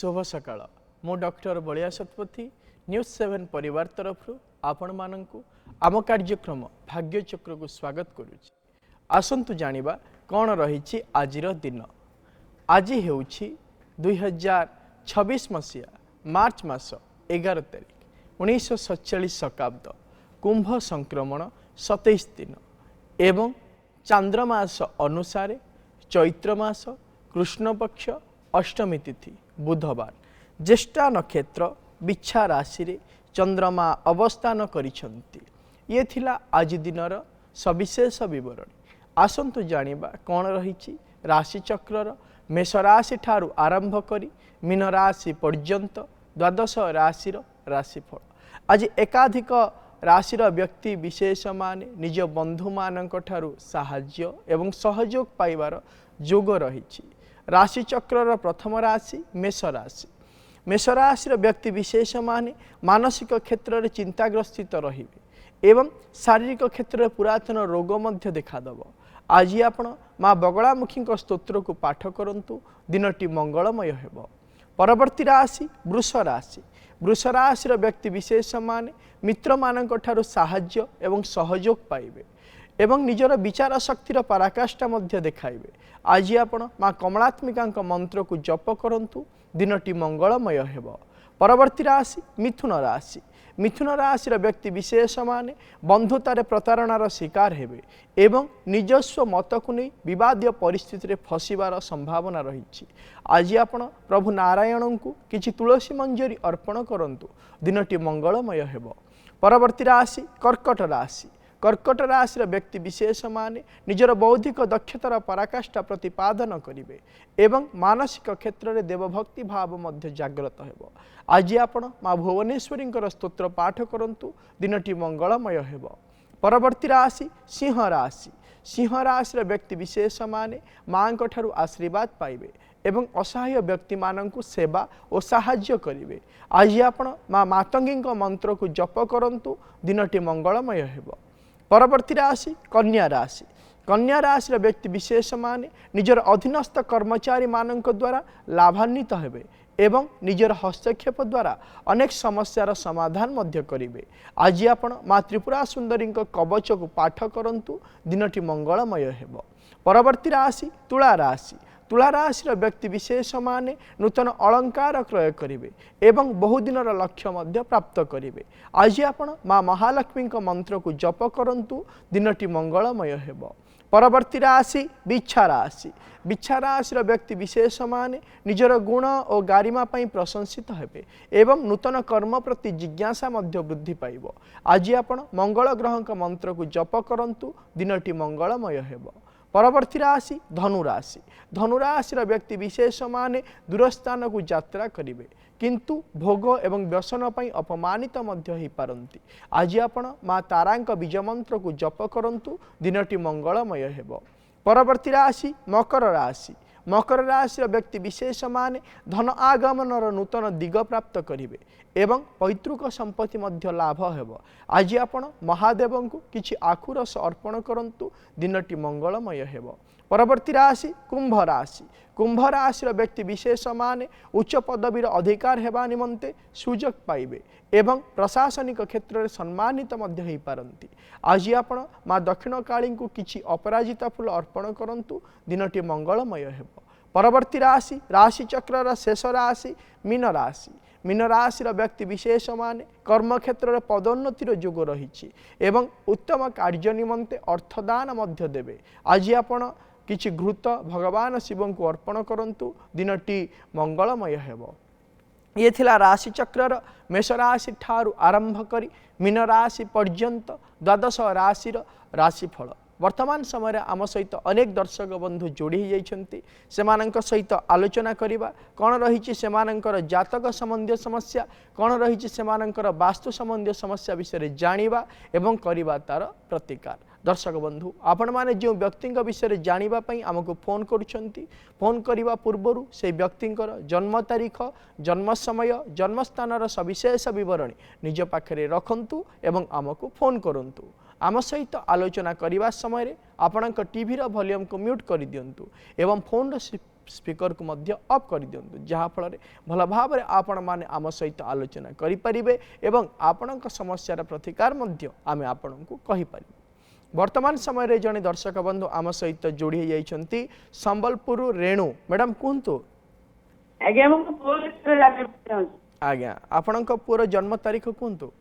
शुभ सकाळ मु doctor Ballia Satpathy news 7 परिवार तरफ आपण मानकु आम कार्यक्रम भाग्यचक्र को स्वागत करुछि। आसंतु जानिबा कौन रही आजिर दिन। आज हेउछि 2026 मसीहा मार्च मास 11 तारिख 1947 शकाब्द कुंभ संक्रमण 27 दिन एवं चांद्रमास अनुसार चैत्र मास कृष्ण पक्ष अष्टमी तिथि बुधवार ज्येष्ठा नक्षत्र बिच्छा राशि रे चंद्रमा अवस्थान करिछंती। ये थिला आज दिनर सविशेष विवरणी। आसंतु जानिबा कौन रही राशि चक्रर मेष राशि ठारू आरंभ करी मीन राशि पर्यंत द्वादश राशि राशिफल। आज एकाधिक राशिर व्यक्ति विशेष माने निज बंधु मानक ठारू साहाय्य एवं सहयोग पाइबार जोग रही। राशि चक्रर प्रथम राशि मेष राशि। मेष राशि व्यक्ति विशेष माने मानसिक क्षेत्र में चिंताग्रस्थित रहिबे एवं शारीरिक क्षेत्र में पुरातन रोग मध्य देखादेव। आज आपण माँ बगलामुखी स्तोत्र को पाठ करंतु दिनटी मंगलमय हेब। परवर्ती राशि वृष राशि। वृष राशि व्यक्ति विशेष माने मित्र मानक ठारू साहाय्य एवं सहयोग पाइबे एवं निजर विचार शक्तिर पराकाष्ठा मध्य देखाइबे। आज आपण माँ कमलात्मिका मंत्र को जप करंतु दिनटी मंगलमय हेब। परवर्ती राशि मिथुन राशि। मिथुन राशि व्यक्ति विशेष माने बंधुतार प्रतारणार शिकार हेबे एवं निजस्व मत को नहीं विवादीय परिस्थिति रे फसिबार संभावना रही। आज आपण प्रभु नारायण को किछि तुलसी मंजरी अर्पण करंतु दिनटी मंगलमय हेब। परवर्ती राशि कर्कट राशि। कर्कट राशि व्यक्ति विशेष माने निजर बौद्धिक दक्षतार पराकाष्ठा प्रतिपादन करिवे एवं मानसिक क्षेत्र में देवभक्ति भाव मध्य जागृत हेब। आज आपण माँ भुवनेश्वरी स्तोत्र पाठ करंतु दिनटी मंगलमय हेब। परवर्ती राशि सिंह राशि। सिंह राशि व्यक्ति विशेष माने माँ ठारू आशीर्वाद पाइबे एवं असहाय व्यक्ति माननकु सेवा और साहाय्य करिवे। आज आपण माँ मातंगी मंत्र को जप करंतु दिनटी मंगलमय हेब। परवर्ती राशि कन्या राशि। कन्या राशि व्यक्ति विशेष माने निजर अधीनस्थ कर्मचारी मानक द्वारा लाभान्वित हेबे एवं निजर हस्तक्षेप द्वारा अनेक समस्यार समाधान मध्य करिवे। आज आपण माँ त्रिपुरा सुंदरी कवच को पाठ करंतु दिनटी मंगलमय हेब। परवर्ती राशि तुला राशि। तुला राशि व्यक्ति विशेष माने नूतन अलंकार क्रय करिवे एवं बहुदिन लक्ष्य मध्य प्राप्त करिवे। आज आपण माँ महालक्ष्मी मंत्र को जप करंतु दिनटी मंगलमय हेब। परवर्ती राशि बिच्छा राशि। बिच्छा राशि व्यक्ति विशेष माने निजर गुण और गारिमा पई प्रशंसित हेबे एवं नूतन कर्म प्रति जिज्ञासा मध्य वृद्धि पाइब। आज आपण मंगल ग्रह मंत्र को जप करंतु दिनटी मंगलमय हेब। परवर्ती राशि धनुराशि। धनुराशि व्यक्ति विशेष माने दूरस्थान को यात्रा करिवे किंतु भोग एवं व्यसन पई अपमानित मध्य ही पारंती। आज आपण माँ तारांक बीज मंत्र को जप करंतु दिनटी मंगलमय हेब। परवर्ती राशि मकर राशि। मकर राशि व्यक्ति विशेष माने धन आगमनर नूतन दिग प्राप्त करिवे एवं पैतृक संपत्ति मध्य लाभ हेब। आज आपण महादेव को किछि आखुरस अर्पण करंतु दिनटी मंगलमय हेब। परवर्ती राशि कुंभ राशि। कुंभ राशि व्यक्ति विशेष माने उच्च पदवीर अधिकार हेबा निमंते सुजोग पाइबे एवं प्रशासनिक क्षेत्र में सम्मानित मध्य ही पारंती। आज आपण माँ दक्षिण काली को किछि अपराजिता फूल अर्पण करंतु दिनटी मंगलमय हेब। परवर्ती राशि राशि चक्र शेष राशि मीन राशि। मीन राशि व्यक्ति विशेष माने कर्म क्षेत्र में पदोन्नतिर जोग रही एवं उत्तम कार्य निमंते अर्थदान मध्य देवे। आज आपण किछि घृत भगवान शिव को अर्पण करंतु दिनटी मंगलमय हेब। ये थिला राशि चक्रर मेष राशि ठारू आरंभ करी मीन राशि पर्यंत द्वादश राशिर राशिफल। वर्तमान समय आम सहित अनेक दर्शक बंधु जोड़ी जाइछन्ति। सेमानंक सहित आलोचना करिबा कौन रही सेमानंकर जातक संबंधी समस्या कौन रही सेमानंकर वास्तु संबंधी समस्या विषय जानिबा एवं करिबा तार प्रतिकार। दर्शक बंधु आपण माने जो व्यक्ति विषय जानिबा पई आमको फोन करुछन्ति फोन करिबा पूर्वरु से व्यक्तिंकर जन्म तारीख जन्म समय जन्मस्थानर सविशेष विवरणी निज पाखरे रखंतु एवं आमको फोन करंतु। आम सहित आलोचना करने समय आपणक टीवी वॉल्यूम को म्यूट कर दिंतु एवं फोन स्पीकर को मध्य ऑफ कर दियंतु जहा फल भल भाव आपण माने आम सहित आलोचना करि परिबे एवं आपणक समस्यार प्रतिकार मध्य आमे आपणको कहि परिबे। वर्तमान समय रे जने दर्शक बंधु आम सहित जोड़ी जाइछंती संबलपुर रेणु मैडम कुंतु आज्ञा मो पुओ आज्ञा आपणक पुर जन्म तारीख कुंतु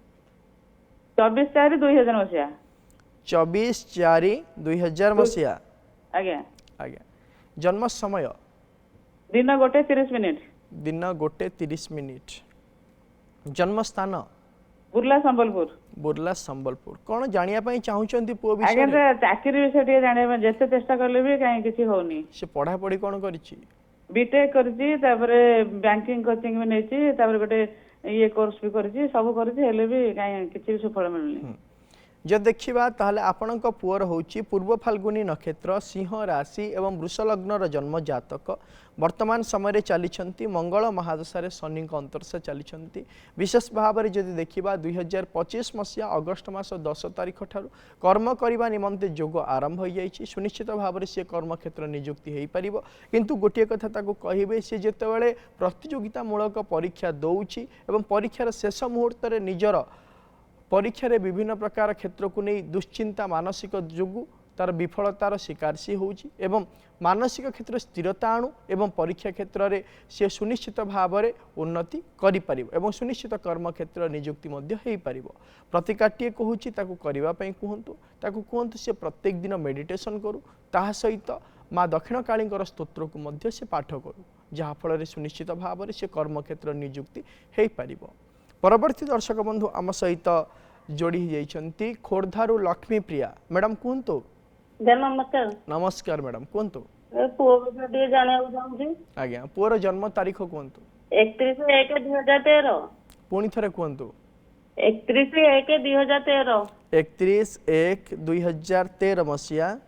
24/4/2000 मसिया 24/4/2000 मसिया आज्ञा आज्ञा जन्म समय दिन 1:30 दिन 1:30 जन्म स्थान बुर्ला संबलपुर बुर्ला संबलपुर कौन जानिया पई चाहुचंती पुओ विषय आज्ञा चाकरी विषय टे जाने जेते चेष्टा करले भी काई किछि होनी से पढ़ा पढ़ी कौन करिछि बीटेक करछि तापरे बैंकिंग कोचिंग में नेछि तापरे गोटे ये कोर्स भी करछि सब करछि हेले भी काई किछि भी सफल मिलनी जब देखा ताहले आपणक पुअर होची पूर्व फाल्गुनी नक्षत्र सिंह राशि एवं वृष लग्नर जन्म जातक वर्तमान समय चली मंगल महादशा शनि अंतर्शा चली विशेष भाव में जदि देखा 2025 मसीहा अगस्ट मास 10 तारीख ठारू कर्म करने निमंते जोग आरंभ हो जाइए सुनिश्चित भाव में सी कर्म क्षेत्र नियुक्ति हो पार किंतु गोटे कथा कहे सी जितेबाला प्रतियोगितामूलक परीक्षा दौची एवं परीक्षार शेष मुहूर्त में निजर परीक्षार विभिन्न प्रकार क्षेत्र को नहीं दुश्चिंता मानसिक जोगु तार विफलतार शिकार सी होउची एवं मानसिक क्षेत्र स्थिरता आणु एवं परीक्षा क्षेत्र में सी सुनिश्चित भाव में उन्नति करि परिबो एवं सुनिश्चित कर्म क्षेत्र नियुक्ति मध्य हेई परिबो। प्रतिकाटिए कहूची ताकू करिबा पई कहंतु ताकू कहंतु से प्रत्येक दिन मेडिटेशन करू ताहा सहित माँ दक्षिण कालींकर स्तोत्र को मध्य से पाठ करू जहा फल सुनिश्चित भाव में से कर्म क्षेत्र नियुक्ति हेई परिबो। परवर्ती दर्शक बंधु आम सहित जोड़ी जाइछंती खोर्धारू लक्ष्मी प्रिया मैडम कहंतु नमस्कार नमस्कार मैडम कहंतु पुओ विषय जाने चाहूछी आज्ञा पुअर जन्म तारीख कहंतु 31/1/2013 पुणी थरे कहंतु 31/1/2013 31/1/2013 मसिया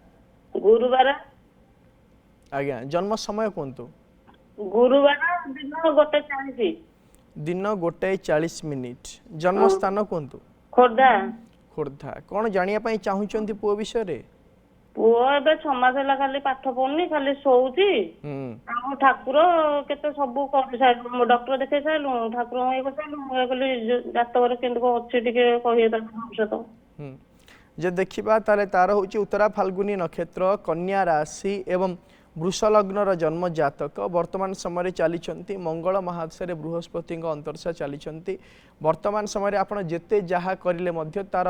गुरुवार आज्ञा जन्म समय कहंतु गुरुवार दिन 1:40 दिन 1:40 जन्म स्थान कहंतु खोर्धा खोर्धा कौन जानिया पई चाहुचंती पुओ विषय रे पुओ एबे 6 मास होला खाली पाठ पढनी खाली सोउची हम ठाकुर केते सब कर साइलु डॉक्टर देखे साइलु ठाकुर हे साइलु मु कहली जातवर केंदको अछि टिके कहिए त भविष्यत जे देखिबा ताले तार होची उत्तरा फाल्गुनी नक्षत्र कन्या राशि एवं वृष लग्नर जन्म जातक वर्तमान समय चली मंगल महादशा बृहस्पति अंतर्शा चली वर्तमान समय आपड़ जेते जहा करिले मध्य तार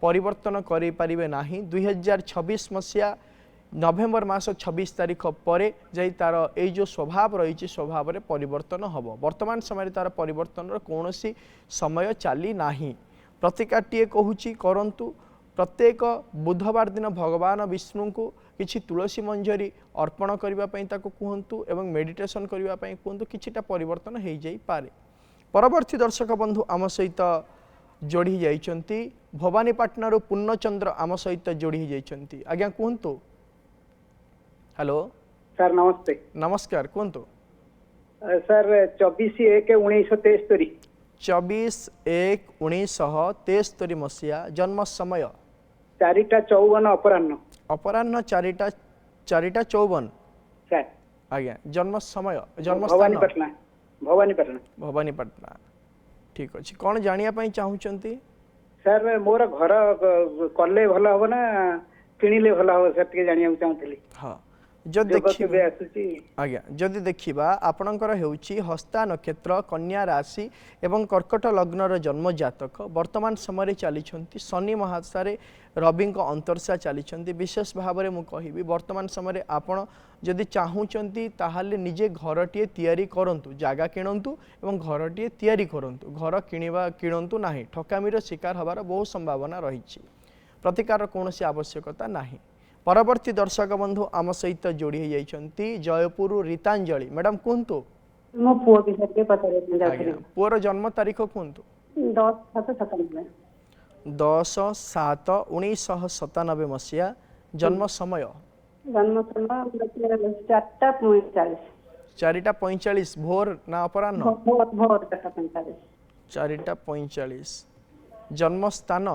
परिवर्तन करि परिबे नाही 2026 मसीहा नवेम्बर मास 26 तारीख पर जाई तार ए जो स्वभाव रही स्वभाव में परिवर्तन हम वर्तमान समय तार परिवर्तन कौन समय चली नाही। प्रतिकाटिए कहूची करंतु प्रत्येक बुधवार दिन भगवान विष्णु को किछि तुलसी मंजरी अर्पण करने कहतु एवं मेडिटेशन करने कहतु किछिटा परिवर्तन हो जाई पारे। परवर्ती दर्शक बंधु आम सहित जोड़ी जाइछंती भवानीपाटनारू पूर्णचंद्र आम सहित जोड़ी जाइछंती आज्ञा कहतु हेलो सर नमस्ते नमस्कार कहतु सर 24/1/1973 24/1/1973 मसीहा जन्म समय 4:54 अपराह्न अपराह्न 4:54 सर आज्ञा जन्म समय जन्म स्थान भवानीपाटना ठीक अच्छे कौन जानिया पई चाहुचंती सर मोर घर कले भल हो ना किणिले भल हो सर टिके जानिया चाहूतली हां जब देखिबा आज्ञा जदि देखिबा आपणकर हेउची हस्ता नक्षत्र कन्या राशि एवं कर्कट लग्नर जन्म जातक वर्तमान समय चली शनि महादशा रवि अंतर्शा चली विशेष भाव में मुझे वर्तमान समय आपण जदि चाहूँगी ताहले निजे घरटीए तैयारी करंतु जागा किणंतु एवं घरटीए तैयारी करंतु घर किणंतु नाही ठकामीर शिकार हबार बहुत संभावना रही प्रतिकार कौन आवश्यकता नाही। परवर्ती दर्शक बंधु आम सहित जोड़ी जाइछंती जयपुर रीतांजलि मैडम कहतु मो पुओ विषय के पता पुअर जन्म तारीख कहतु 10/7/1997 मसीहा जन्म समय 4:45 भोर ना अपराह्न भोर 4:45 जन्म स्थान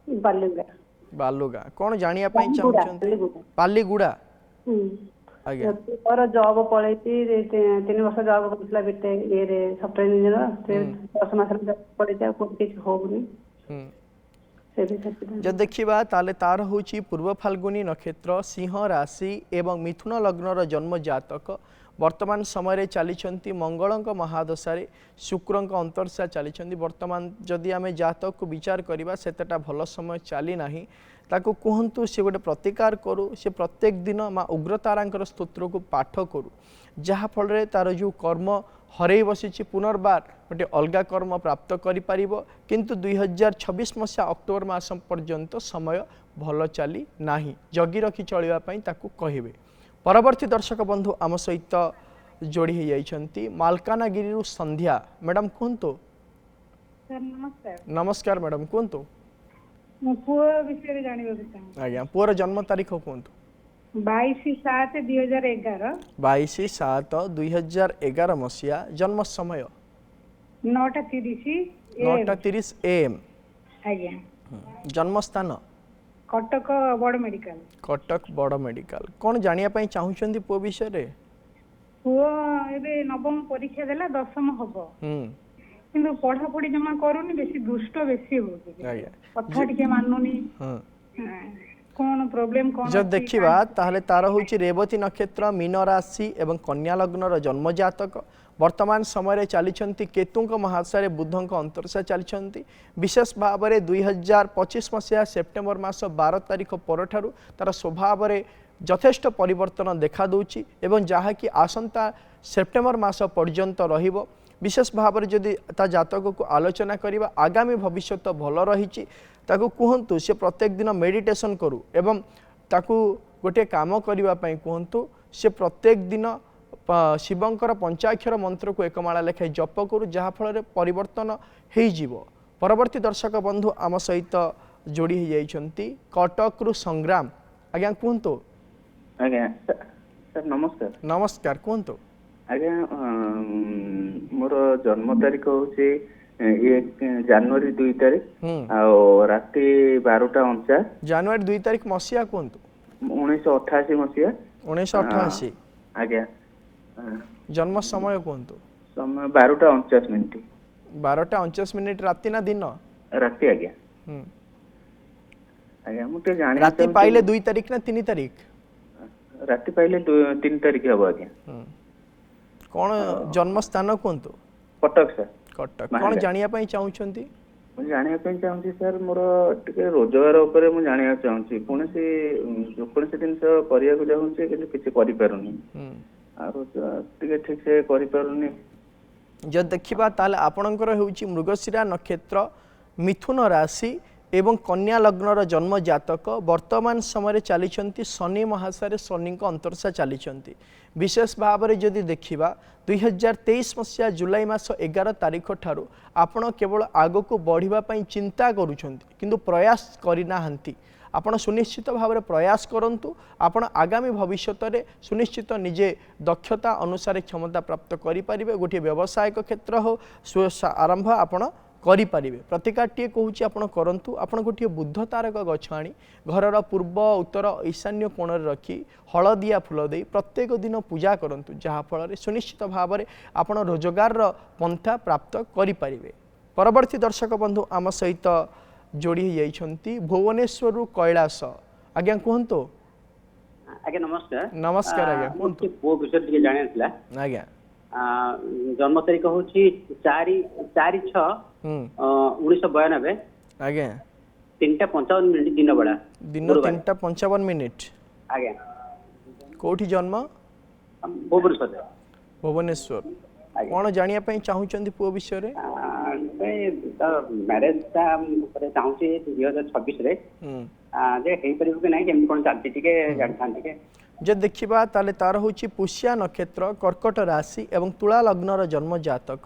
बालुगा बालुगा कौन जानिया पई चाहुचंती पालीगुड़ा ଆଜ୍ଞା ମୋର ଜବ୍ ପଳେଇଛି 3 ବର୍ଷ ଜବ୍ କରୁଥିଲା ବିଟେକ୍ ଇଏରେ ସଫ୍ଟୱେର ଇଞ୍ଜିନିୟର ସେ 10 ମାସରେ ଜବ୍ ପଳେଇଛି ଆଉ କୋଉଠି କିଛି ହଉନି ହୁଁ ସେ ବି ସେଥିପାଇଁ ଯଦି ଦେଖିବା ତାହେଲେ ତାର ହେଉଛି ପୂର୍ବ ଫାଲ୍ଗୁନି ନକ୍ଷତ୍ର ସିଂହ ରାଶି ଏବଂ ମିଥୁନ ଲଗ୍ନର ଜନ୍ମ ଜାତକ ବର୍ତ୍ତମାନ ସମୟରେ ଚାଲିଛନ୍ତି ମଙ୍ଗଳଙ୍କ ମହାଦଶାରେ ଶୁକ୍ରଙ୍କ ଅନ୍ତର୍ଦଶା ଚାଲିଛନ୍ତି ବର୍ତ୍ତମାନ ଯଦି ଆମେ ଜାତକକୁ ବିଚାର କରିବା ସେତେଟା ଭଲ ସମୟ ଚାଲି ନାହିଁ ତାକୁ କୁହନ୍ତୁ ସେ ଗୋଟେ ପ୍ରତିକାର କରୁ ସେ ପ୍ରତ୍ୟେକ ଦିନ ମା ଉଗ୍ରତାରାଙ୍କର ସ୍ତୋତ୍ରକୁ ପାଠ କରୁ ଯାହାଫଳରେ ତାର ଯେଉଁ କର୍ମ ହରେଇ ବସିଛି ପୁନର୍ବାର ଗୋଟେ ଅଲଗା କର୍ମ ପ୍ରାପ୍ତ କରିପାରିବ କିନ୍ତୁ 2026 ମସିହା ଅକ୍ଟୋବର ମାସ ପର୍ଯ୍ୟନ୍ତ ସମୟ ଭଲ ଚାଲି ନାହିଁ ଜଗି ରଖି ଚଳିବା ପାଇଁ ତାକୁ କହିବେ ପରବର୍ତ୍ତୀ ଦର୍ଶକ ବନ୍ଧୁ ଆମ ସହିତ ଯୋଡ଼ି ହୋଇଯାଇଛନ୍ତି ମାଲକାନଗିରିରୁ ସନ୍ଧ୍ୟା ମ୍ୟାଡ଼ାମ୍ କୁହନ୍ତୁ ସାର୍ ନମସ୍କାର ନମସ୍କାର ମ୍ୟାଡ଼ାମ୍ କୁହନ୍ତୁ ମୋ ପୁଅ ବିଷୟରେ ଜାଣିବାକୁ ଚାହୁଁଛି ଆଜ୍ଞା ପୁଅର ଜନ୍ମ ତାରିଖ କୁହନ୍ତୁ 22/7/2011 22/7/2011 ମସିହା ଜନ୍ମ ସମୟ 9:30 9:30 AM ଆଜ୍ଞା ଜନ୍ମସ୍ଥାନ କଟକ ବଡ଼ ମେଡିକାଲ କଟକ ବଡ଼ ମେଡିକାଲ କ'ଣ ଜାଣିବା ପାଇଁ ଚାହୁଁଛନ୍ତି ପୁଅ ବିଷୟରେ ପୁଅ ଏବେ ନବମ ପରୀକ୍ଷା ଦେଲା ଦଶମ ହବ କିନ୍ତୁ ପଢାପଢି ଜମା କରୁନି ବେଶୀ ଦୁଷ୍ଟ ବେଶୀ ହଉଛି ଆଜ୍ଞା କଥା ଟିକେ ମାନୁନି କଣ ପ୍ରୋବ୍ଲେମ କଣ ଯଦି ଦେଖିବା ତାହେଲେ ତାର ହେଉଛି ରେବତୀ ନକ୍ଷତ୍ର ମୀନ ରାଶି ଏବଂ କନ୍ୟା ଲଗ୍ନର ଜନ୍ମ ଜାତକ ବର୍ତ୍ତମାନ ସମୟରେ ଚାଲିଛନ୍ତି କେତୁଙ୍କ ମହାଦଶାରେ ବୁଧଙ୍କ ଅନ୍ତର୍ଦଶା ଚାଲିଛନ୍ତି ବିଶେଷ ଭାବରେ 2025 ମସିହା ସେପ୍ଟେମ୍ବର ମାସ 12 ତାରିଖ ପରଠାରୁ ତାର ସ୍ୱଭାବରେ ଯଥେଷ୍ଟ ପରିବର୍ତ୍ତନ ଦେଖାଦେଉଛି ଏବଂ ଯାହାକି ଆସନ୍ତା ସେପ୍ଟେମ୍ବର ମାସ ପର୍ଯ୍ୟନ୍ତ ରହିବ ବିଶେଷ ଭାବରେ ଯଦି ତା ଜାତକକୁ ଆଲୋଚନା କରିବା ଆଗାମୀ ଭବିଷ୍ୟତ ଭଲ ରହିଛି ତାକୁ କୁହନ୍ତୁ ସେ ପ୍ରତ୍ୟେକ ଦିନ ମେଡିଟେସନ୍ କରୁ ଏବଂ ତାକୁ ଗୋଟିଏ କାମ କରିବା ପାଇଁ କୁହନ୍ତୁ ସେ ପ୍ରତ୍ୟେକ ଦିନ ଶିବଙ୍କର ପଞ୍ଚାକ୍ଷର ମନ୍ତ୍ରକୁ एकमाळा ଲେଖାଏଁ ଜପ କରୁ ଯାହାଫଳରେ ପରିବର୍ତ୍ତନ ହୋଇଯିବ ପରବର୍ତ୍ତୀ ଦର୍ଶକ ବନ୍ଧୁ ଆମ ସହିତ ଯୋଡ଼ି ହୋଇଯାଇଛନ୍ତି କଟକରୁ ସଂଗ୍ରାମ ଆଜ୍ଞା କୁହନ୍ତୁ ଆଜ୍ଞା ସାର୍ ନମସ୍କାର ନମସ୍କାର କୁହନ୍ତୁ ଆଜ୍ଞା ମୋର ଜନ୍ମ ତାରିଖ ହେଉଛି ଜାନୁଆରୀ 2 ତାରିଖ ଆଉ ରାତି 12:49 ଜାନୁଆରୀ 2 ତାରିଖ ମସିହା କୁହନ୍ତୁ 1988 ମସିହା 1988 ଆଜ୍ଞା ଜନ୍ମ ସମୟ କୁହନ୍ତୁ ସମୟ 12:49 12:49 ରାତି ନା ଦିନ ରାତି ଆଜ୍ଞା ଆଜ୍ଞା ମୁଁ ଟିକେ ଜାଣି ରାତି ପାଇଲେ 2 ତାରିଖ ନା 3 ତାରିଖ ରାତି ପାଇଲେ 3 ତାରିଖ ହବ ଆଜ୍ଞା କ'ଣ ଜନ୍ମ ସ୍ଥାନ କୁହନ୍ତୁ କଟକ ସାର୍ କଟକ କ'ଣ ଜାଣିବା ପାଇଁ ଚାହୁଁଛନ୍ତି ମୁଁ ଜାଣିବା ପାଇଁ ଚାହୁଁଛି ସାର୍ ମୋର ଟିକେ ରୋଜଗାର ଉପରେ ମୁଁ ଜାଣିବାକୁ ଚାହୁଁଛି କୌଣସି ଜିନିଷ କରିବାକୁ ଚାହୁଁଛି କିନ୍ତୁ କିଛି କରିପାରୁନି ଆଉ ଟିକେ ଠିକ ସେ କରିପାରୁନି ଯଦି ଦେଖିବା ତାହେଲେ ଆପଣଙ୍କର ହେଉଛି ମୃଗଶିରା ନକ୍ଷତ୍ର ମିଥୁନ ରାଶି ଏବଂ କନ୍ୟା ଲଗ୍ନର ଜନ୍ମ ଜାତକ ବର୍ତ୍ତମାନ ସମୟରେ ଚାଲିଛନ୍ତି ଶନି ମହାଦଶାରେ ଶନିଙ୍କ ଅନ୍ତର୍ଦଶା ଚାଲିଛନ୍ତି ବିଶେଷ ଭାବରେ ଯଦି ଦେଖିବା 2023 ମସିହା ଜୁଲାଇ ମାସ 11 ତାରିଖ ଠାରୁ ଆପଣ କେବଳ ଆଗକୁ ବଢ଼ିବା ପାଇଁ ଚିନ୍ତା କରୁଛନ୍ତି କିନ୍ତୁ ପ୍ରୟାସ କରିନାହାନ୍ତି ଆପଣ ସୁନିଶ୍ଚିତ ଭାବରେ ପ୍ରୟାସ କରନ୍ତୁ ଆପଣ ଆଗାମୀ ଭବିଷ୍ୟତରେ ସୁନିଶ୍ଚିତ ନିଜେ ଦକ୍ଷତା ଅନୁସାରେ କ୍ଷମତା ପ୍ରାପ୍ତ କରିପାରିବେ ଗୋଟିଏ ବ୍ୟବସାୟିକ କ୍ଷେତ୍ର ହେଉ ଆରମ୍ଭ ଆପଣ କରିପାରିବେ ପ୍ରତିକାରଟିଏ କହୁଛି ଆପଣ କରନ୍ତୁ ଆପଣ ଗୋଟିଏ ବୁଦ୍ଧ ତାରକ ଗଛ ଆଣି ଘରର ପୂର୍ବ ଉତ୍ତର ଈଶାନ୍ୟ କୋଣରେ ରଖି ହଳଦିଆ ଫୁଲ ଦେଇ ପ୍ରତ୍ୟେକ ଦିନ ପୂଜା କରନ୍ତୁ ଯାହାଫଳରେ ସୁନିଶ୍ଚିତ ଭାବରେ ଆପଣ ରୋଜଗାରର ପନ୍ଥା ପ୍ରାପ୍ତ କରିପାରିବେ ପରବର୍ତ୍ତୀ ଦର୍ଶକ ବନ୍ଧୁ ଆମ ସହିତ ଯୋଡ଼ି ହୋଇଯାଇଛନ୍ତି ଭୁବନେଶ୍ୱରରୁ କୈଳାସ ଆଜ୍ଞା କୁହନ୍ତୁ ଆଜ୍ଞା ନମସ୍କାର ନମସ୍କାର ଆଜ୍ଞା କୁହନ୍ତୁ ପୁଅ ବିଷୟରେ ଟିକେ ଜାଣିବାର ଥିଲା ଆଜ୍ଞା ଜନ୍ମ ତାରିଖ ହେଉଛି 4/6/1992 ଆଜ୍ଞା 3:55 ଦିନ ବେଳା ଦିନ 3:55 ଆଜ୍ଞା କୋଉଠି ଜନ୍ମ ଭୁବନେଶ୍ୱର ଭୁବନେଶ୍ୱର କ'ଣ ଜାଣିବା ପାଇଁ ଚାହୁଁଛନ୍ତି ପୁଅ ବିଷୟରେ ମ୍ୟାରେଜଟା ଚାହୁଁଛି 2026ରେ ଯେ ହେଇପାରିବ କି ନାହିଁ କେମିତି କ'ଣ ଚାଲିଛି ଟିକେ ଜାଣିଥାନ୍ତି ଟିକେ ଯଦି ଦେଖିବା ତାହେଲେ ତାର ହେଉଛି ପୁଷ୍ୟା ନକ୍ଷତ୍ର କର୍କଟ ରାଶି ଏବଂ ତୁଳା ଲଗ୍ନର ଜନ୍ମ ଜାତକ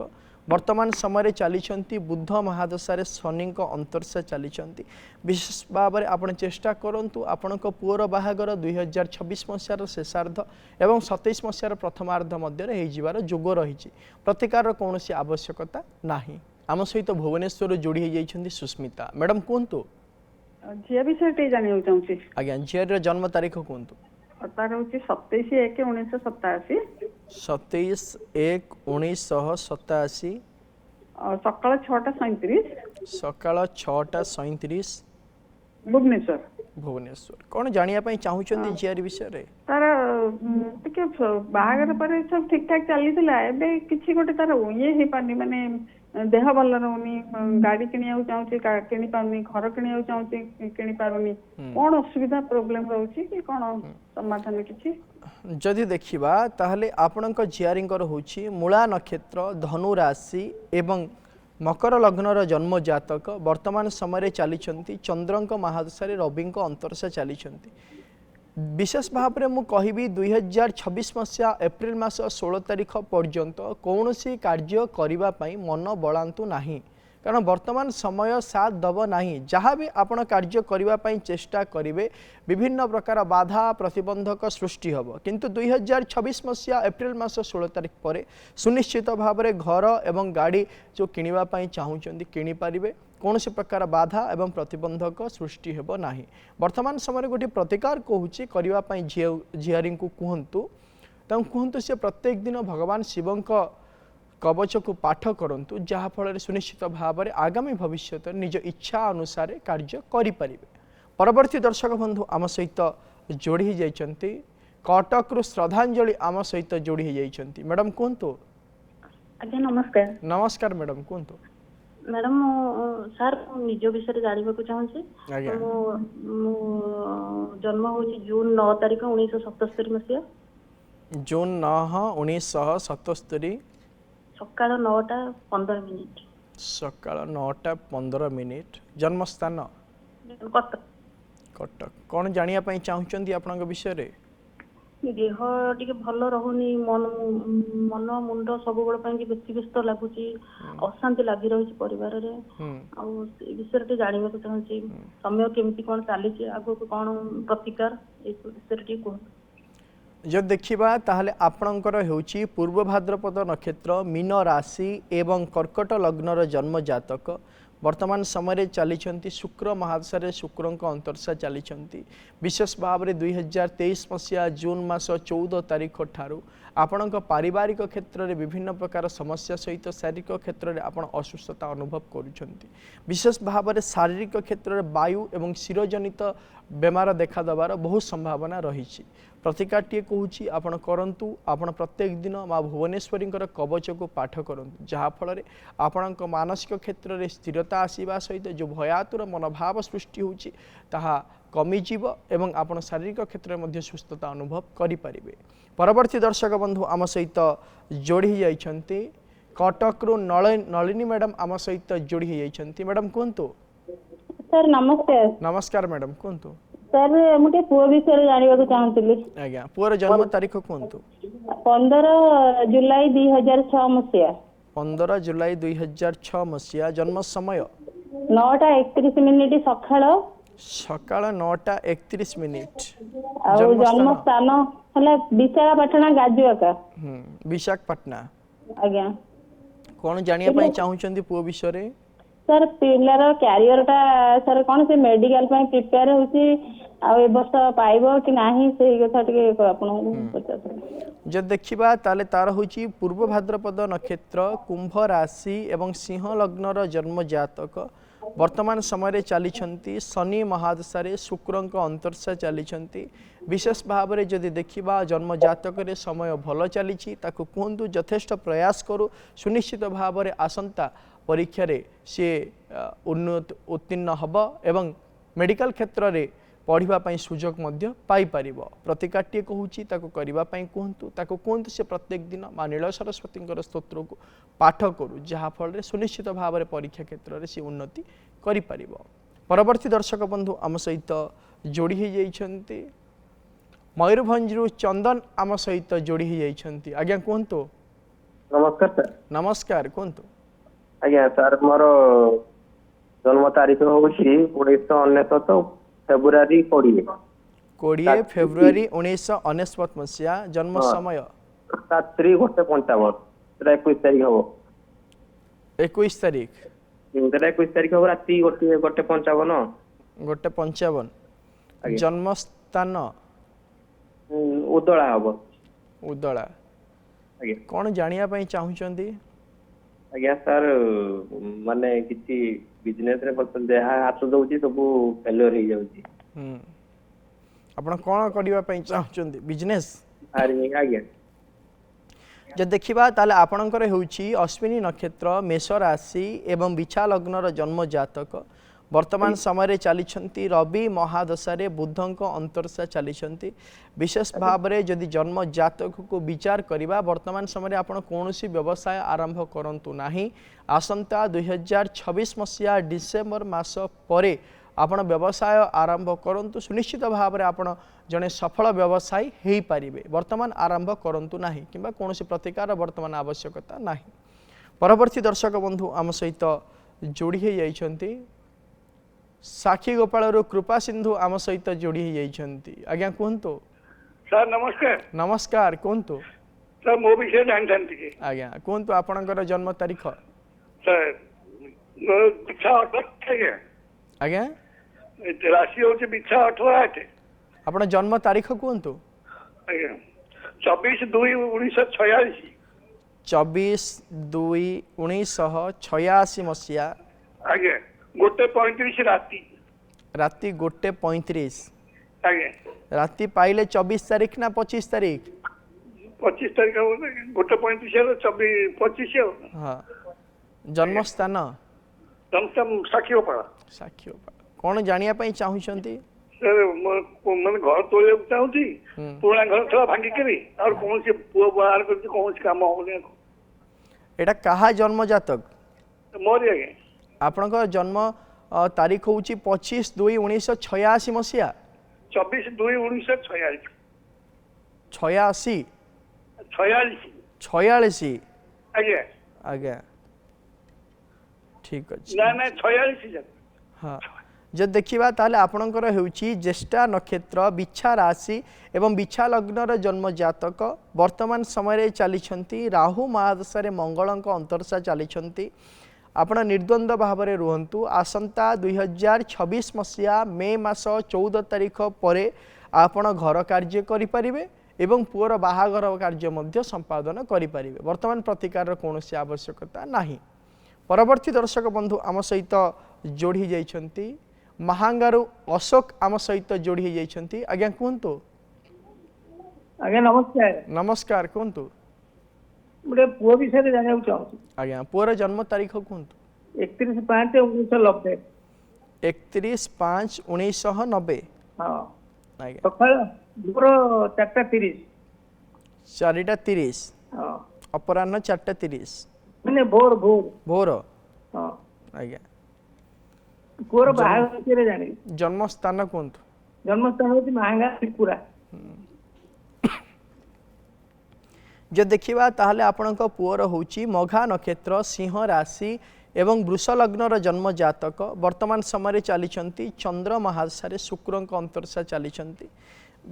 ବର୍ତ୍ତମାନ ସମୟରେ ଚାଲିଛନ୍ତି ବୁଦ୍ଧ ମହାଦଶାରେ ଶନିଙ୍କ ଅନ୍ତର୍ଦଶା ଚାଲିଛନ୍ତି ବିଶେଷ ଭାବରେ ଆପଣ ଚେଷ୍ଟା କରନ୍ତୁ ଆପଣଙ୍କ ପୁଅର ବାହାଘର 2026 ମସିହାର ଶେଷାର୍ଦ୍ଧ ଏବଂ 27 ମସିହାର ପ୍ରଥମାର୍ଦ୍ଧ ମଧ୍ୟରେ ହୋଇଯିବାର ଯୋଗ ରହିଛି ପ୍ରତିକାରର କୌଣସି ଆବଶ୍ୟକତା ନାହିଁ ଆମ ସହିତ ଭୁବନେଶ୍ୱରରୁ ଯୋଡ଼ି ହୋଇଯାଇଛନ୍ତି ସୁସ୍ମିତା ମ୍ୟାଡ଼ାମ୍ କୁହନ୍ତୁ ଝିଅ ବିଷୟରେ ଟିକେ ଜାଣିବାକୁ ଚାହୁଁଛି ଆଜ୍ଞା ଝିଅର ଜନ୍ମ ତାରିଖ କୁହନ୍ତୁ ତାର ହଉଛି 27/1/1987 27/1/1987 ସକାଳ 6:37 ସକାଳ 6:37 ଭୁବନେଶ୍ୱର। ଭୁବନେଶ୍ୱର। କ'ଣ ଜାଣିବା ପାଇଁ ଚାହୁଁଛନ୍ତି ଝିଆରୀ ବିଷୟରେ? ତାର ଟିକେ ବାହାଘର ପରେ ସବୁ ଠିକ ଠାକ ଚାଲିଥିଲା, ଏବେ କିଛି ଗୋଟେ ତାର ଇଏ ହେଇପାରୁନି, ମାନେ ଦେହ ଭଲ ରହୁନି, ଗାଡି କିଣିବାକୁ ଚାହୁଁଛି କିଣି ପାରୁନି, ଘର କିଣିବାକୁ ଚାହୁଁଛି କିଣି ପାରୁନି, କଣ ଅସୁବିଧା ପ୍ରୋବ୍ଲେମ ରହୁଛି କି କଣ ସମାଧାନ କିଛି? ଯଦି ଦେଖିବା ତାହେଲେ ଆପଣଙ୍କ ଝିଆରୀଙ୍କର ହେଉଛି ମୂଳା ନକ୍ଷତ୍ର, ଧନୁ ରାଶି ଏବଂ ମକର ଲଗ୍ନର ଜନ୍ମ ଜାତକ। ବର୍ତ୍ତମାନ ସମୟରେ ଚାଲିଛନ୍ତି ଚନ୍ଦ୍ରଙ୍କ ମହାଦଶାରେ ରବିଙ୍କ ଅନ୍ତର୍ଦଶା ଚାଲିଛନ୍ତି। ବିଶେଷ ଭାବରେ ମୁଁ କହିବି 2026 ମସିହା ଏପ୍ରିଲ ମାସ 16 ତାରିଖ ପର୍ଯ୍ୟନ୍ତ କୌଣସି କାର୍ଯ୍ୟ କରିବା ପାଇଁ ମନ ବଳାନ୍ତୁ ନାହିଁ, କାରଣ ବର୍ତ୍ତମାନ ସମୟ ସାଥ ଦେବ ନାହିଁ। ଯାହା ବି ଆପଣ କାର୍ଯ୍ୟ କରିବା ପାଇଁ ଚେଷ୍ଟା କରିବେ ବିଭିନ୍ନ ପ୍ରକାର ବାଧା ପ୍ରତିବନ୍ଧକ ସୃଷ୍ଟି ହେବ, କିନ୍ତୁ 2026 ମସିହା ଏପ୍ରିଲ ମାସ 16 ତାରିଖ ପରେ ସୁନିଶ୍ଚିତ ଭାବରେ ଘର ଏବଂ ଗାଡ଼ି ଯେଉଁ କିଣିବା ପାଇଁ ଚାହୁଁଛନ୍ତି କିଣିପାରିବେ। କୌଣସି ପ୍ରକାର ବାଧା ଏବଂ ପ୍ରତିବନ୍ଧକ ସୃଷ୍ଟି ହେବ ନାହିଁ। ବର୍ତ୍ତମାନ ସମୟରେ ଗୋଟିଏ ପ୍ରତିକାର କହୁଛି କରିବା ପାଇଁ ଝିଆରୀଙ୍କୁ କୁହନ୍ତୁ, ତାଙ୍କୁ କୁହନ୍ତୁ ସେ ପ୍ରତ୍ୟେକ ଦିନ ଭଗବାନ ଶିବଙ୍କ କବଚକୁ ପାଠ କରନ୍ତୁ, ଯାହାଫଳରେ ସୁନିଶ୍ଚିତ ଭାବରେ ଆଗାମୀ ଭବିଷ୍ୟତରେ ନିଜ ଇଚ୍ଛା ଅନୁସାରେ କାର୍ଯ୍ୟ କରିପାରିବେ। ପରବର୍ତ୍ତୀ ଦର୍ଶକ ବନ୍ଧୁ ଆମ ସହିତ ଯୋଡ଼ି ହୋଇଯାଇଛନ୍ତି କଟକରୁ ଶ୍ରଦ୍ଧାଞ୍ଜଳି ଆମ ସହିତ ଯୋଡ଼ି ହୋଇଯାଇଛନ୍ତି। ମ୍ୟାଡ଼ାମ୍ କୁହନ୍ତୁ। ଆଜ୍ଞା ନମସ୍କାର। ନମସ୍କାର ମ୍ୟାଡ଼ାମ୍ କୁହନ୍ତୁ। ମ୍ୟାଡ଼ାମ୍ ସାର୍ ମୁଁ ନିଜ ବିଷୟରେ ଜାଣିବାକୁ ଚାହୁଁଛି। ଆଜ୍ଞା। ମୁଁ ଜନ୍ମ ହେଉଛି ଜୁନ୍ 9 ତାରିଖ 1977 ମସିହା। ଜୁନ୍ 9 1977 ସକାଳ 9:15। ସକାଳ 9:15। ଜନ୍ମସ୍ଥାନ କଟକ। କଟକ। କ'ଣ ଜାଣିବା ପାଇଁ ଚାହୁଁଛନ୍ତି ଆପଣଙ୍କ ବିଷୟରେ? ଦେହ ଟିକେ ଭଲ ରହୁନି, ମନ ମୁଣ୍ଡ ସବୁବେଳେ ପାଇଁ ବେଶୀ ବ୍ୟସ୍ତ ଲାଗୁଛି, ଅଶାନ୍ତି ଲାଗି ରହିଛି ପରିବାରରେ। ଆଉ ଏ ବିଷୟରେ ଟିକେ ଜାଣିବାକୁ ଚାହୁଁଛି, ସମୟ କେମିତି କ'ଣ ଚାଲିଛି, ଆଗକୁ କ'ଣ ପ୍ରତିକାର, ଏ ବିଷୟରେ ଟିକେ କୁହନ୍ତୁ। ଯଦି ଦେଖିବା ତାହେଲେ ଆପଣଙ୍କର ହେଉଛି ପୂର୍ବ ଭାଦ୍ରପଦ ନକ୍ଷତ୍ର, ମୀନ ରାଶି ଏବଂ କର୍କଟ ଲଗ୍ନର ଜନ୍ମ ଜାତକ। ବର୍ତ୍ତମାନ ସମୟରେ ଚାଲିଛନ୍ତି ଶୁକ୍ର ମହାଦଶାରେ ଶୁକ୍ରଙ୍କ ଅନ୍ତର୍ଦଶା ଚାଲିଛନ୍ତି। ବିଶେଷ ଭାବରେ 2023 ମସିହା ଜୁନ୍ ମାସ 14 ତାରିଖ ଠାରୁ ଆପଣଙ୍କ ପାରିବାରିକ କ୍ଷେତ୍ରରେ ବିଭିନ୍ନ ପ୍ରକାର ସମସ୍ୟା ସହିତ ଶାରୀରିକ କ୍ଷେତ୍ରରେ ଆପଣ ଅସୁସ୍ଥତା ଅନୁଭବ କରୁଛନ୍ତି। ବିଶେଷ ଭାବରେ ଶାରୀରିକ କ୍ଷେତ୍ରରେ ବାୟୁ ଏବଂ ଶିରଜନିତ ବେମାର ଦେଖାଦେବାର ବହୁତ ସମ୍ଭାବନା ରହିଛି। ପ୍ରତିକାରଟିଏ କହୁଛି ଆପଣ କରନ୍ତୁ, ଆପଣ ପ୍ରତ୍ୟେକ ଦିନ ମା ଭୁବନେଶ୍ୱରୀଙ୍କର କବଚକୁ ପାଠ କରନ୍ତୁ, ଯାହାଫଳରେ ଆପଣଙ୍କ ମାନସିକ କ୍ଷେତ୍ରରେ ସ୍ଥିରତା ଆସିବା ସହିତ ଯେଉଁ ଭୟାତୁର ମନୋଭାବ ସୃଷ୍ଟି ହେଉଛି ତାହା କମିଯିବ ଏବଂ ଆପଣ ଶାରୀରିକ କ୍ଷେତ୍ରରେ ମଧ୍ୟ ସୁସ୍ଥତା ଅନୁଭବ କରିପାରିବେ। ପରବର୍ତ୍ତୀ ଦର୍ଶକ ବନ୍ଧୁ ଆମ ସହିତ ଯୋଡ଼ି ହୋଇଯାଇଛନ୍ତି କଟକରୁ ନଳିନୀ ମ୍ୟାଡ଼ାମ୍ ଆମ ସହିତ ଯୋଡ଼ି ହୋଇଯାଇଛନ୍ତି। ମ୍ୟାଡ଼ାମ୍ କୁହନ୍ତୁ। ସାର୍ ନମସ୍କାର। ନମସ୍କାର ମ୍ୟାଡ଼ାମ୍ କୁହନ୍ତୁ। ସାର୍ ମୁଁ ଟିକେ ପୁଅ ବିଷୟରେ ଜାଣିବାକୁ ଚାହୁଁଥିଲି। ଆଜ୍ଞା, ପୁଅର ଜନ୍ମ ତାରିଖ କୁହନ୍ତୁ। 15 ଜୁଲାଇ 2006 ମସିହା। 15 ଜୁଲାଇ 2006 ମସିହା। ଜନ୍ମ ସମୟ 9:31 ସକାଳ। ସକାଳ 9:31। ଆଉ ଜନ୍ମ ସ୍ଥାନ ହେଲା ବିଶାଖାପାଟଣା ଗାଜୁଆକା। ବିଶାଖାପାଟଣା। ଆଜ୍ଞା। କ'ଣ ଜାଣିବା ପାଇଁ ଚାହୁଁଛନ୍ତି ପୁଅ ବିଷୟରେ? ସାର୍ ପିଲାର କ୍ୟାରିୟରଟା ସାର୍ କ'ଣ ସେ ମେଡିକାଲ ପାଇଁ ପ୍ରିପେୟାର ହେଉଛି, ଆଉ ଏ ବର୍ଷ ପାଇବ କି ନାହିଁ ସେଇ କଥା ଟିକେ ଆପଣଙ୍କୁ ପଚାରୁଥିଲି। ଯଦି ଦେଖିବା ତାହେଲେ ତାର ହେଉଛି ପୂର୍ବ ଭାଦ୍ରପଦ ନକ୍ଷତ୍ର, କୁମ୍ଭ ରାଶି ଏବଂ ସିଂହ ଲଗ୍ନର ଜନ୍ମ ଜାତକ। ବର୍ତ୍ତମାନ ସମୟରେ ଚାଲିଛନ୍ତି ଶନି ମହାଦଶାରେ ଶୁକ୍ରଙ୍କ ଅନ୍ତର୍ଦଶା ଚାଲିଛନ୍ତି। ବିଶେଷ ଭାବରେ ଯଦି ଦେଖିବା ଜନ୍ମ ଜାତକରେ ସମୟ ଭଲ ଚାଲିଛି, ତାକୁ କୁହନ୍ତୁ ଯଥେଷ୍ଟ ପ୍ରୟାସ କରୁ, ସୁନିଶ୍ଚିତ ଭାବରେ ଆସନ୍ତା ପରୀକ୍ଷାରେ ସିଏ ଉତ୍ତୀର୍ଣ୍ଣ ହେବ ଏବଂ ମେଡ଼ିକାଲ କ୍ଷେତ୍ରରେ ପଢ଼ିବା ପାଇଁ ସୁଯୋଗ ମଧ୍ୟ ପାଇପାରିବ। ପ୍ରତିକାରଟିଏ କହୁଛି ତାକୁ କରିବା ପାଇଁ କୁହନ୍ତୁ, ତାକୁ କୁହନ୍ତୁ ସେ ପ୍ରତ୍ୟେକ ଦିନ ମା ନୀଳ ସରସ୍ୱତୀଙ୍କର ସ୍ତୋତ୍ରକୁ ପାଠ କରୁ, ଯାହାଫଳରେ ସୁନିଶ୍ଚିତ ଭାବରେ ପରୀକ୍ଷା କ୍ଷେତ୍ରରେ ସେ ଉନ୍ନତି କରିପାରିବ। ପରବର୍ତ୍ତୀ ଦର୍ଶକ ବନ୍ଧୁ ଆମ ସହିତ ଯୋଡ଼ି ହୋଇଯାଇଛନ୍ତି ମୟୂରଭଞ୍ଜରୁ ଚନ୍ଦନ ଆମ ସହିତ ଯୋଡ଼ି ହୋଇଯାଇଛନ୍ତି। ଆଜ୍ଞା କୁହନ୍ତୁ। ନମସ୍କାର ସାର୍। ନମସ୍କାର କୁହନ୍ତୁ। ଆଜ୍ଞା ସାର୍, ମୋର ଜନ୍ମ ତାରିଖ ହେଉଛି 1999 ଫେବୃଆରୀ 20। 20 ଫେବୃଆରୀ 1999 ମସିହା। ଜନ୍ମ ସମୟ ରାତ୍ରି 1:55। ସେଟା 21 ତାରିଖ ହବ। 21 ତାରିଖ। ସେଟା 21 ତାରିଖ ହବ ରାତି 1:55। 1:55। ଜନ୍ମ ସ୍ଥାନ ଉଦଳା ହବ। ଉଦଳା ଆଜ୍ଞା କ'ଣ ଜାଣିବା ପାଇଁ ଚାହୁଁଛନ୍ତି? ଆଜ୍ଞା ସାର୍ ମାନେ କିଛି ବିଜନେସ ରେ ଯାହା ହାତ ଦଉଛି ସବୁ ଫେଲୁଅର ହେଇଯାଉଛି। ଆପଣ କ'ଣ କରିବା ପାଇଁ ଚାହୁଁଛନ୍ତି? ବିଜନେସ୍? ଆଜ୍ଞା ଯଦି ଦେଖିବା ତାହେଲେ ଆପଣଙ୍କର ହେଉଛି ଅଶ୍ୱିନୀ ନକ୍ଷତ୍ର, ମେଷ ରାଶି ଏବଂ ବିଛା ଲଗ୍ନର ଜନ୍ମ ଜାତକ। ବର୍ତ୍ତମାନ ସମୟରେ ଚାଲିଛନ୍ତି ରବି ମହାଦଶାରେ ବୁଧଙ୍କ ଅନ୍ତର୍ଦଶା ଚାଲିଛନ୍ତି। ବିଶେଷ ଭାବରେ ଯଦି ଜନ୍ମ ଜାତକକୁ ବିଚାର କରିବା ବର୍ତ୍ତମାନ ସମୟରେ ଆପଣ କୌଣସି ବ୍ୟବସାୟ ଆରମ୍ଭ କରନ୍ତୁ ନାହିଁ। ଆସନ୍ତା 2026 ମସିହା ଡିସେମ୍ବର ମାସ ପରେ ଆପଣ ବ୍ୟବସାୟ ଆରମ୍ଭ କରନ୍ତୁ। ସୁନିଶ୍ଚିତ ଭାବରେ ଆପଣ ଜଣେ ସଫଳ ବ୍ୟବସାୟୀ ହୋଇପାରିବେ। ବର୍ତ୍ତମାନ ଆରମ୍ଭ କରନ୍ତୁ ନାହିଁ କିମ୍ବା କୌଣସି ପ୍ରତିକାର ବର୍ତ୍ତମାନ ଆବଶ୍ୟକତା ନାହିଁ। ପରବର୍ତ୍ତୀ ଦର୍ଶକ ବନ୍ଧୁ ଆମ ସହିତ ଯୋଡ଼ି ହୋଇଯାଇଛନ୍ତି ସାକ୍ଷୀ ଗୋପାଳରୁ କୃପା ସିନ୍ଧୁ ଆମ ସହିତ ଯୋଡ଼ି ହୋଇଯାଇଛନ୍ତି। ଆଜ୍ଞା କୁହନ୍ତୁ। ସାର୍ ନମସ୍କାର। ନମସ୍କାର, କୁହନ୍ତୁ ସାର୍ ମୋ ବିଷୟରେ ଜାଣିଥାନ୍ତି କି? ଆଜ୍ଞା କୁହନ୍ତୁ ଆପଣଙ୍କର ଜନ୍ମ ତାରିଖ। ସାର୍ ମୋର ବିଛା 18 ଆଜ୍ଞା ରାଶି ହଉଛି ବିଛା 18। ଆପଣ ଜନ୍ମ ତାରିଖ କୁହନ୍ତୁ। ଆଜ୍ଞା 24/2/1986। 24/2/1986 ମସିହା। ଆଜ୍ଞା 1:35 ରାତି। ରାତି 1:35। ଆଜ୍ଞା ରାତି ପାଇଲେ 24 ତାରିଖ ନା 25 ତାରିଖ? 25 ତାରିଖ 1:35 25 ଆଉ। ହଁ ଜନ୍ମସ୍ଥାନ? ସାକ୍ଷୀ ଗୋପାଳ। ସାକ୍ଷୀ ଗୋପାଳ। କ'ଣ ଜାଣିବା ପାଇଁ ଚାହୁଁଛନ୍ତି? ମାନେ ଘର ତୋଳିବାକୁ ଚାହୁଁଛି। ପୁରୁଣା ଘର ଥିଲା ଭାଙ୍ଗିକିରି ଆଉ କୌଣସି ପୁଅ ବାହାର କରିଛି କୌଣସି କାମ ହଉନି। ଏଇଟା କାହା ଜନ୍ମ ଜାତକ? ମୋରି ଆଜ୍ଞା। ଆପଣଙ୍କ ଜନ୍ମ ତାରିଖ ହେଉଛି 25/2/1986 ମସିହା। 24/2/1946। 86? 46 ଆଜ୍ଞା। ଆଜ୍ଞା ଠିକ ଅଛି। ନା 46। ହଁ ଯଦି ଦେଖିବା ତାହେଲେ ଆପଣଙ୍କର ହେଉଛି ଜ୍ୟେଷ୍ଠା ନକ୍ଷତ୍ର, ବିଛା ରାଶି ଏବଂ ବିଛା ଲଗ୍ନର ଜନ୍ମ ଜାତକ। ବର୍ତ୍ତମାନ ସମୟରେ ଚାଲିଛନ୍ତି ରାହୁ ମହାଦଶାରେ ମଙ୍ଗଳଙ୍କ ଅନ୍ତର୍ଦଶା ଚାଲିଛନ୍ତି। ଆପଣ ନିର୍ଦ୍ୱନ୍ଦ୍ୱ ଭାବରେ ରୁହନ୍ତୁ। ଆସନ୍ତା 2026 ମସିହା ମେ ମାସ 14 ତାରିଖ ପରେ ଆପଣ ଘର କାର୍ଯ୍ୟ କରିପାରିବେ ଏବଂ ପୁଅର ବାହାଘର କାର୍ଯ୍ୟ ମଧ୍ୟ ସମ୍ପାଦନ କରିପାରିବେ। ବର୍ତ୍ତମାନ ପ୍ରତିକାରର କୌଣସି ଆବଶ୍ୟକତା ନାହିଁ। ପରବର୍ତ୍ତୀ ଦର୍ଶକ ବନ୍ଧୁ ଆମ ସହିତ ଯୋଡ଼ି ଯାଇଛନ୍ତି ମହାଙ୍ଗାରୁ ଅଶୋକ ଆମ ସହିତ ଯୋଡ଼ି ହୋଇଯାଇଛନ୍ତି। ଆଜ୍ଞା କୁହନ୍ତୁ। ଆଜ୍ଞା ନମସ୍କାର। ନମସ୍କାର, କୁହନ୍ତୁ। ଗୋଟେ ପୁଅ ବିଷୟରେ ଜାଣିବାକୁ ଚାହୁଁଛି। ଆଜ୍ଞା ପୁଅର ଜନ୍ମ ତାରିଖ କୁହନ୍ତୁ। 31/5/1990। 31/5/1990। ହଁ ଆଜ୍ଞା ସକାଳ ଭୋର 4:30। 4:30। ହଁ ଅପରାହ୍ନ 4:30। ମାନେ ଭୋର ଭୋର ଭୋର। ହଁ ଆଜ୍ଞା ପୁଅର ବାହାଘର ବିଷୟରେ ଜାଣିବି। ଜନ୍ମସ୍ଥାନ କୁହନ୍ତୁ। ଜନ୍ମସ୍ଥାନ ହେଉଛି ମାହାଙ୍ଗା ତ୍ରିପୁରା। ଯଦି ଦେଖିବା ତାହେଲେ ଆପଣଙ୍କ ପୁଅର ହେଉଛି ମଘା ନକ୍ଷତ୍ର, ସିଂହ ରାଶି ଏବଂ ବୃଷ ଲଗ୍ନର ଜନ୍ମ ଜାତକ। ବର୍ତ୍ତମାନ ସମୟରେ ଚାଲିଛନ୍ତି ଚନ୍ଦ୍ର ମହାଦଶାରେ ଶୁକ୍ରଙ୍କ ଅନ୍ତର୍ଦଶା ଚାଲିଛନ୍ତି।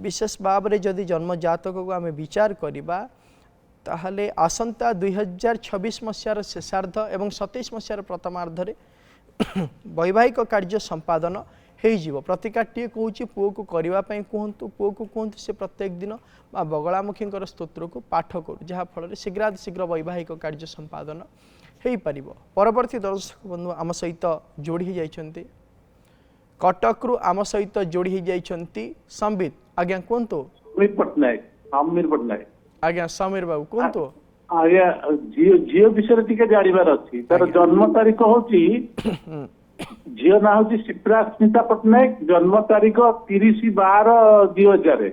ବିଶେଷ ଭାବରେ ଯଦି ଜନ୍ମ ଜାତକକୁ ଆମେ ବିଚାର କରିବା ତାହେଲେ ଆସନ୍ତା 2026 ମସିହାର ଶେଷାର୍ଦ୍ଧ ଏବଂ 27 ମସିହାର ପ୍ରଥମାର୍ଦ୍ଧରେ ବୈବାହିକ କାର୍ଯ୍ୟ ସମ୍ପାଦନ ହେଇଯିବ। ପ୍ରତିକାରଟିଏ କହୁଛି ପୁଅକୁ କରିବା ପାଇଁ କୁହନ୍ତୁ। ପୁଅକୁ କୁହନ୍ତୁ ସେ ପ୍ରତ୍ୟେକ ଦିନ ବା ବଗଳାମୁଖୀଙ୍କର ସ୍ତୋତ୍ରକୁ ପାଠ କରୁ, ଯାହାଫଳରେ ଶୀଘ୍ର ବୈବାହିକ କାର୍ଯ୍ୟ ସମ୍ପାଦନ ହେଇପାରିବ। ପରବର୍ତ୍ତୀ ଦର୍ଶକ ବନ୍ଧୁ ଆମ ସହିତ ଯୋଡ଼ି ହୋଇଯାଇଛନ୍ତି କଟକରୁ ଆମ ସହିତ ଯୋଡ଼ି ହୋଇଯାଇଛନ୍ତି ସମ୍ବିତ। ଆଜ୍ଞା କୁହନ୍ତୁ। ସମୀର ପଟ୍ଟନାୟକ। ଆଜ୍ଞା ସମୀର ବାବୁ କୁହନ୍ତୁ। ଆଜ୍ଞା ଝିଅ ବିଷୟରେ ଟିକେ ଜାଣିବାର ଅଛି। ତାର ଜନ୍ମ ତାରିଖ ହଉଛି ଝିଅ ନାଁ ହଉଛି ଶିପ୍ରାସ୍ମିତା ପଟ୍ଟନାୟକ। ଜନ୍ମ ତାରିଖ 30/12/2000।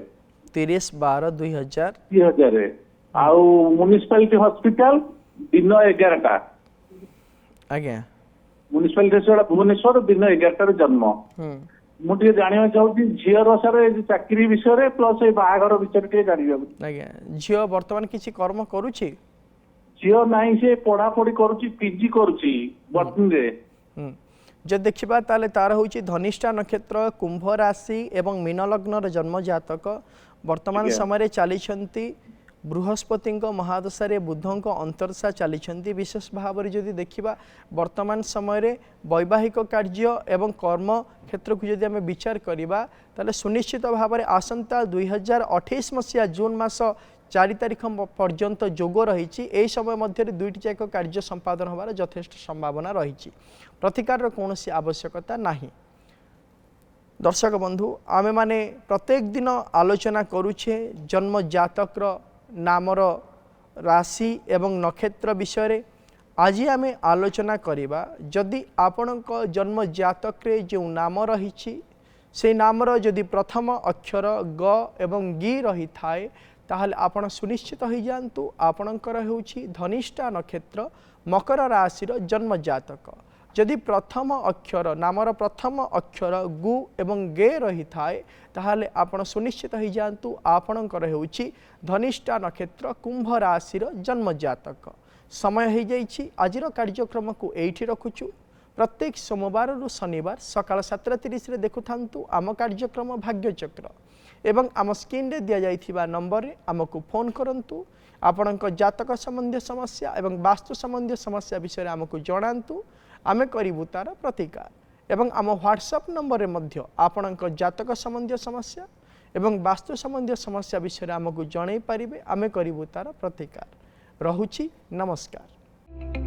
30/12/2000। ଆଉ ମ୍ୟୁନିସିପାଲିଟି ହସ୍ପିଟାଲ ଦିନ 11ଟା। ଆଜ୍ଞା ମ୍ୟୁନିସିପାଲିଟି ଭୁବନେଶ୍ୱର ଦିନ 11ଟାରେ ଜନ୍ମ। ମୁଁ ଟିକେ ଜାଣିବାକୁ ଚାହୁଁଛି ଝିଅର ସାର୍ ଚାକିରି ବିଷୟରେ ପ୍ଲସ୍ ଏଇ ବାହାଘର ବିଷୟରେ ଟିକେ ଜାଣିବାକୁ। ଆଜ୍ଞା ଝିଅ ବର୍ତ୍ତମାନ କିଛି କର୍ମ କରୁଛି? ଝିଅ ନାହିଁ, ସେ ପଢାପଢି କରୁଛି, ପିଜି କରୁଛି ବଟନୀରେ। ଯଦି ଦେଖିବା ତାହେଲେ ତାର ହେଉଛି ଧନିଷ୍ଠା ନକ୍ଷତ୍ର, କୁମ୍ଭ ରାଶି ଏବଂ ମୀନ ଲଗ୍ନର ଜନ୍ମ ଜାତକ। ବର୍ତ୍ତମାନ ସମୟରେ ଚାଲିଛନ୍ତି बृहस्पति महादशा बुधों अंतरसा चली विशेष भाव में जदि देखा वर्तमान समय वैवाहिक कार्य एवं कर्म क्षेत्र को जदि आम विचार करवा ताले सुनिश्चित भाव में आसंता 2028 मसीहा जून मास 4 तारिख पर्यंत जोग रही समय मध्य दुईटी जाक कार्य संपादन होवार यथेष्ट संभावना रही प्रतिकार कौन आवश्यकता नहीं। दर्शक बंधु आमे माने प्रत्येक दिन आलोचना करुछे जन्म जातक नामर राशि एवं नक्षत्र विषय रे। आज आम आलोचना करिबा जदि आपणक जन्म जातक रे जो नाम रही से नामर जदि प्रथम अक्षर ग एवं गी रही थाए ताहले आपण सुनिश्चित हो जातु आपणकर होउछि धनिष्ठा नक्षत्र मकर राशिर जन्म जातक। जदि प्रथम अक्षर नामर प्रथम अक्षर गु एवं गे रही थाए ताहले आपण सुनिश्चित हो जातु आपणकर होउछि धनिष्ठा नक्षत्र कुंभ राशिर जन्म जातक। समय हो जाइछि आजिर कार्यक्रम को एठी रखुछु। प्रत्येक सोमवार रु शनिवार सकाळ 7:30 रे देखुथांतु आम कार्यक्रम भाग्यचक्र एवं आम स्क्रीन रे दिया जाइथिबा नंबर रे आमको फोन करंतु। आपणक जातक संबंधी समस्या एवं वास्तु संबंधी समस्या विषय आमको जणांतु आमे करिबु तार प्रतिकार एवं आम व्हाट्सएप नंबर रे मध्य आपणक जातक संबंधी समस्या एवं वास्तु संबंधी समस्या विषय आमको जणाई पारिबे आमे करिबु तार प्रतिकार। रहुछि नमस्कार।